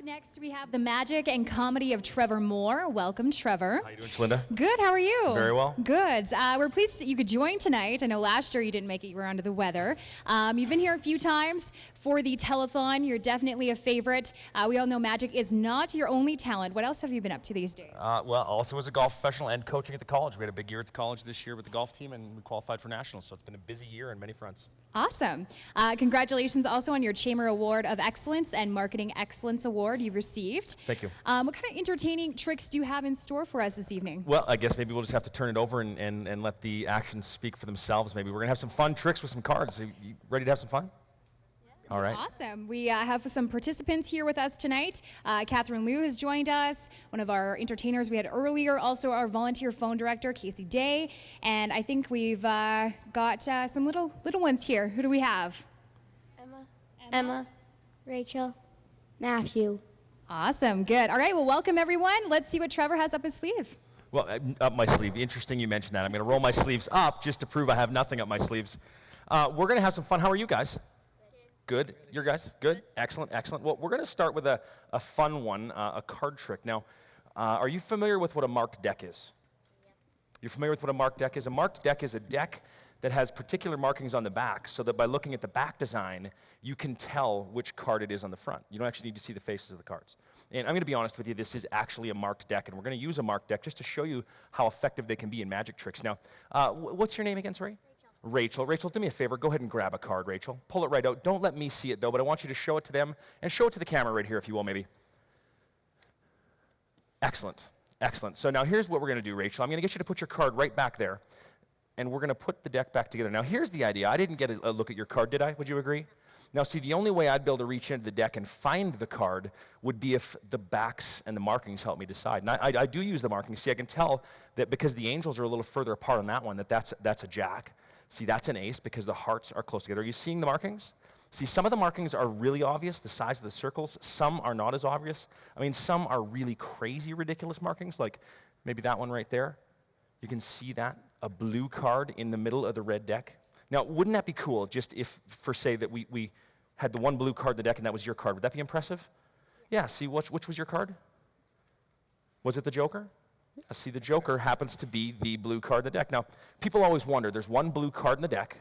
next, we have the magic and comedy of Trevor Moore. Welcome, Trevor. How you doing, Shalinda? Good, how are you? Very well. Good. We're pleased that you could join tonight. I know last year you didn't make it, you were under the weather. You've been here a few times for the telethon. You're definitely a favorite. We all know magic is not your only talent. What else have you been up to these days? Well, also as a golf professional and coaching at the college. We had a big year at the college this year with the golf team, and we qualified for nationals, so it's been a busy year on many fronts. Awesome. Congratulations also on your Chamber Award of Excellence and Marketing Excellence Award you've received. Thank you. What kind of entertaining tricks do you have in store for us this evening? Well, I guess maybe we'll just have to turn it over and let the actions speak for themselves. Maybe we're going to have some fun tricks with some cards. You ready to have some fun? All right. Awesome. We have some participants here with us tonight. Catherine Liu has joined us, one of our entertainers we had earlier, also our volunteer phone director, Casey Day, and I think we've got some little ones here. Who do we have? Emma, Rachel, Matthew. Awesome. Good. All right. Well, welcome everyone. Let's see what Trevor has up his sleeve. Well, up my sleeve. Interesting you mentioned that. I'm going to roll my sleeves up just to prove I have nothing up my sleeves. We're going to have some fun. How are you guys? Good. Your guys? Good? Excellent, excellent. Well, we're going to start with a fun one, a card trick. Now, are you familiar with what a marked deck is? You're familiar with what a marked deck is? A marked deck is a deck that has particular markings on the back, so that by looking at the back design, you can tell which card it is on the front. You don't actually need to see the faces of the cards. And I'm going to be honest with you, this is actually a marked deck, and we're going to use a marked deck just to show you how effective they can be in magic tricks. Now, what's your name again, sorry? Rachel, do me a favor. Go ahead and grab a card, Rachel. Pull it right out. Don't let me see it, though, but I want you to show it to them, and show it to the camera right here, if you will, maybe. Excellent, excellent. So now here's what we're going to do, Rachel. I'm going to get you to put your card right back there, and we're going to put the deck back together. Now, here's the idea. I didn't get a look at your card, did I? Would you agree? Now, see, the only way I'd be able to reach into the deck and find the card would be if the backs and the markings help me decide. And I do use the markings. See, I can tell that because the angels are a little further apart on that one, that's a jack. See, that's an ace because the hearts are close together. Are you seeing the markings? See, some of the markings are really obvious, the size of the circles. Some are not as obvious. I mean, some are really crazy, ridiculous markings, like maybe that one right there. You can see that, a blue card in the middle of the red deck. Now, wouldn't that be cool, just if, for say, that we had the one blue card in the deck and that was your card? Would that be impressive? Yeah, see, which was your card? Was it the Joker? Yeah, see, the Joker happens to be the blue card in the deck. Now, people always wonder, there's one blue card in the deck.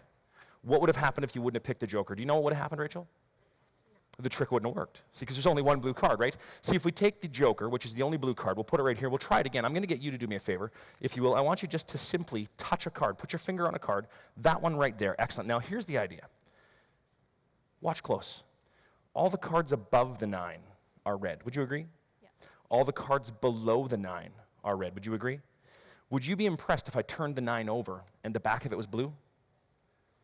What would have happened if you wouldn't have picked the Joker? Do you know what would have happened, Rachel? The trick wouldn't have worked. See, because there's only one blue card, right? See, if we take the Joker, which is the only blue card, we'll put it right here. We'll try it again. I'm going to get you to do me a favor, if you will. I want you just to simply touch a card. Put your finger on a card. That one right there. Excellent. Now, here's the idea. Watch close. All the cards above the 9 are red. Would you agree? Yeah. All the cards below the 9 are red. Would you agree? Would you be impressed if I turned the 9 over and the back of it was blue?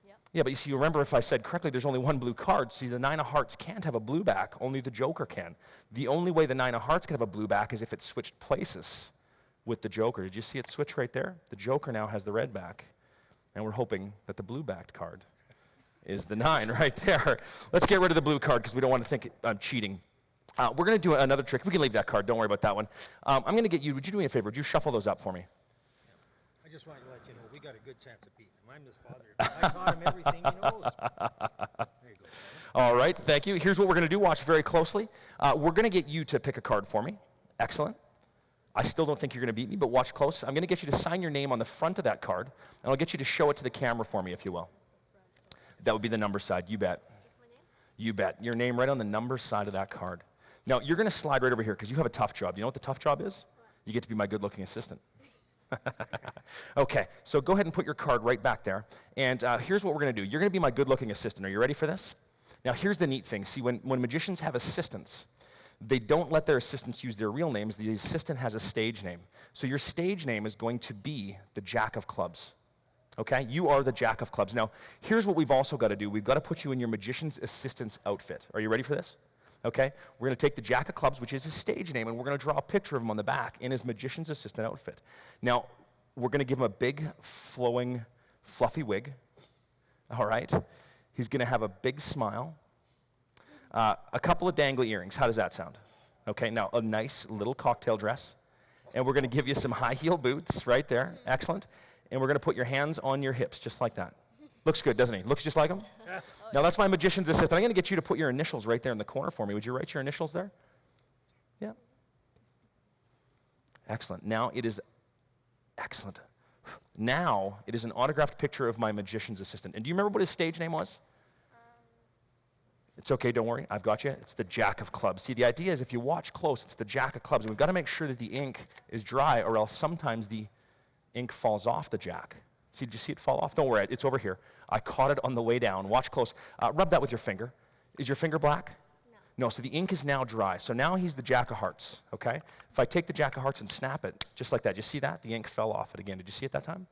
Yeah. Yeah, but you see, you remember if I said correctly, there's only one blue card. See, the 9 of hearts can't have a blue back. Only the Joker can. The only way the 9 of hearts can have a blue back is if it switched places with the Joker. Did you see it switch right there? The Joker now has the red back, and we're hoping that the blue-backed card is the 9 right there. Let's get rid of the blue card because we don't want to think I'm cheating. We're going to do another trick. We can leave that card. Don't worry about that one. I'm going to get you. Would you do me a favor? Would you shuffle those up for me? I just wanted to let you know we got a good chance of beating him. I'm his father. I taught him everything he knows. There you go. All right. Thank you. Here's what we're going to do. Watch very closely. We're going to get you to pick a card for me. Excellent. I still don't think you're going to beat me, but watch close. I'm going to get you to sign your name on the front of that card, and I'll get you to show it to the camera for me, if you will. That would be the number side. You bet. You bet. Your name right on the number side of that card. Now, you're going to slide right over here because you have a tough job. You know what the tough job is? You get to be my good-looking assistant. Okay, so go ahead and put your card right back there. And here's what we're going to do. You're going to be my good-looking assistant. Are you ready for this? Now, here's the neat thing. See, when magicians have assistants, they don't let their assistants use their real names. The assistant has a stage name. So your stage name is going to be the Jack of Clubs. Okay? You are the Jack of Clubs. Now, here's what we've also got to do. We've got to put you in your magician's assistant's outfit. Are you ready for this? Okay? We're going to take the Jack of Clubs, which is his stage name, and we're going to draw a picture of him on the back in his magician's assistant outfit. Now, we're going to give him a big, flowing, fluffy wig. All right? He's going to have a big smile. A couple of dangly earrings. How does that sound? Okay, now a nice little cocktail dress. And we're going to give you some high heel boots right there. Excellent. And we're going to put your hands on your hips just like that. Looks good, doesn't he? Looks just like him? Now that's my magician's assistant. I'm going to get you to put your initials right there in the corner for me. Would you write your initials there? Excellent. Now it is excellent. Now it is an autographed picture of my magician's assistant. And do you remember what his stage name was? It's okay, don't worry, I've got you. It's the Jack of Clubs. See, the idea is if you watch close, it's the Jack of Clubs. And we've got to make sure that the ink is dry, or else sometimes the ink falls off the Jack. See, did you see it fall off? Don't worry, it's over here. I caught it on the way down. Watch close. Rub that with your finger. Is your finger black? No, so the ink is now dry. So now he's the Jack of Hearts, okay? If I take the Jack of Hearts and snap it, just like that, you see that? The ink fell off it again. Did you see it that time?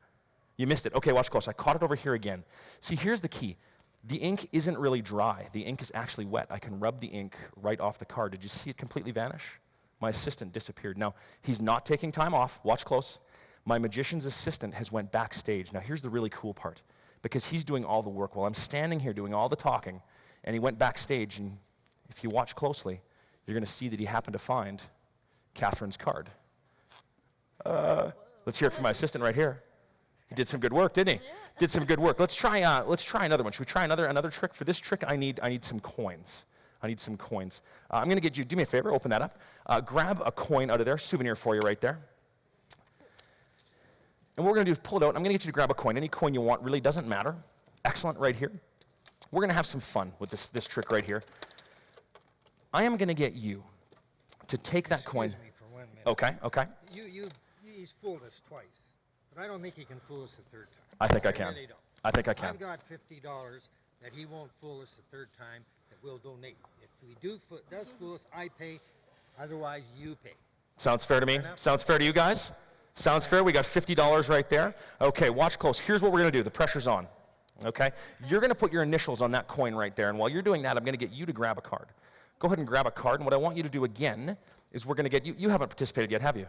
You missed it. Okay, watch close. I caught it over here again. See, here's the key. The ink isn't really dry. The ink is actually wet. I can rub the ink right off the card. Did you see it completely vanish? My assistant disappeared. Now, he's not taking time off. Watch close. My magician's assistant has went backstage. Now, here's the really cool part. Because he's doing all the work while I'm standing here doing all the talking, and he went backstage, and if you watch closely, you're going to see that he happened to find Catherine's card. Let's hear it from my assistant right here. He did some good work, didn't he? Did some good work. Let's try another one. Should we try another trick? For this trick, I need some coins. I need some coins. I'm going to get you, do me a favor, open that up. Grab a coin out of there, souvenir for you right there. And what we're going to do is pull it out. I'm going to get you to grab a coin. Any coin you want, really doesn't matter. Excellent, right here. We're going to have some fun with this trick right here. I am going to get you to take that coin. Excuse me for 1 minute. Okay. He's fooled us twice, but I don't think he can fool us the third time. I think I can. really don't. I think I can. I've got $50 that he won't fool us the third time, that we'll donate. If we does fool us, I pay. Otherwise, you pay. Sounds fair to me? Sounds fair to you guys? Sounds fair? We got $50 right there. Okay, watch close. Here's what we're going to do. The pressure's on. Okay? You're going to put your initials on that coin right there, and while you're doing that, I'm going to get you to grab a card. Go ahead and grab a card, and what I want you to do again is we're going to get you. You haven't participated yet, have you?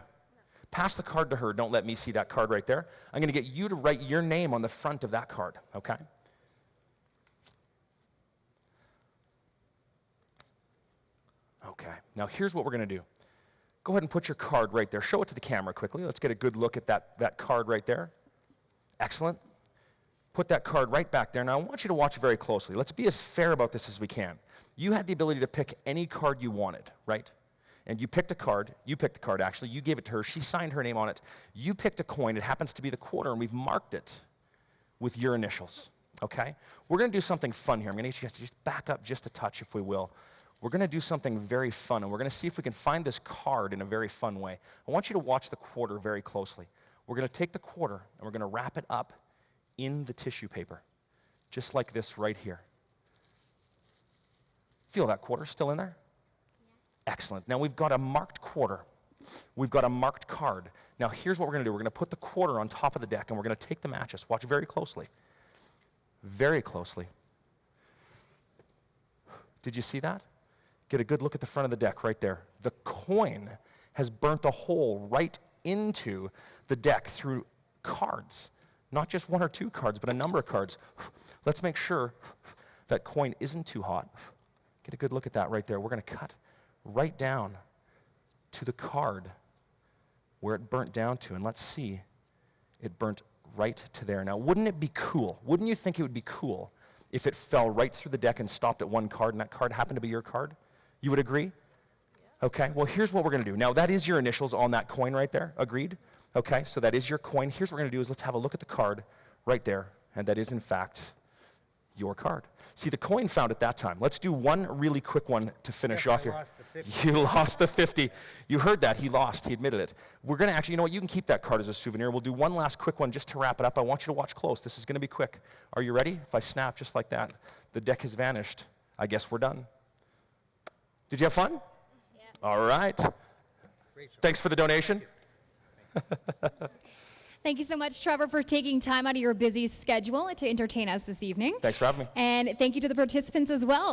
Pass the card to her. Don't let me see that card right there. I'm going to get you to write your name on the front of that card, okay? Okay, now here's what we're going to do. Go ahead and put your card right there. Show it to the camera quickly. Let's get a good look at that card right there. Excellent. Put that card right back there. Now, I want you to watch very closely. Let's be as fair about this as we can. You had the ability to pick any card you wanted, right? And you picked a card. You picked the card, actually. You gave it to her. She signed her name on it. You picked a coin. It happens to be the quarter, and we've marked it with your initials, okay? We're going to do something fun here. I'm going to get you guys to just back up just a touch, if we will. We're going to do something very fun, and we're going to see if we can find this card in a very fun way. I want you to watch the quarter very closely. We're going to take the quarter, and we're going to wrap it up in the tissue paper, just like this right here. Feel that quarter still in there? Yeah. Excellent. Now we've got a marked quarter. We've got a marked card. Now here's what we're going to do. We're going to put the quarter on top of the deck, and we're going to take the matches. Watch very closely. Very closely. Did you see that? Get a good look at the front of the deck right there. The coin has burnt a hole right into the deck through cards. Not just one or two cards, but a number of cards. Let's make sure that coin isn't too hot. Get a good look at that right there. We're going to cut right down to the card where it burnt down to, and let's see, it burnt right to there. Now, wouldn't it be cool? Wouldn't you think it would be cool if it fell right through the deck and stopped at one card, and that card happened to be your card? You would agree? Yeah. Okay, well, here's what we're going to do. Now, that is your initials on that coin right there. Agreed? Okay, so that is your coin. Here's what we're going to do is let's have a look at the card right there, and that is, in fact, your card. See, the coin found it that time. Let's do one really quick one to finish off here. Lost the 50. You lost the 50. You heard that. He lost. He admitted it. We're going to actually, you know what? You can keep that card as a souvenir. We'll do one last quick one just to wrap it up. I want you to watch close. This is going to be quick. Are you ready? If I snap just like that, the deck has vanished. I guess we're done. Did you have fun? Yeah. All right. Rachel. Thanks for the donation. Thank you so much, Trevor, for taking time out of your busy schedule to entertain us this evening. Thanks for having me. And thank you to the participants as well.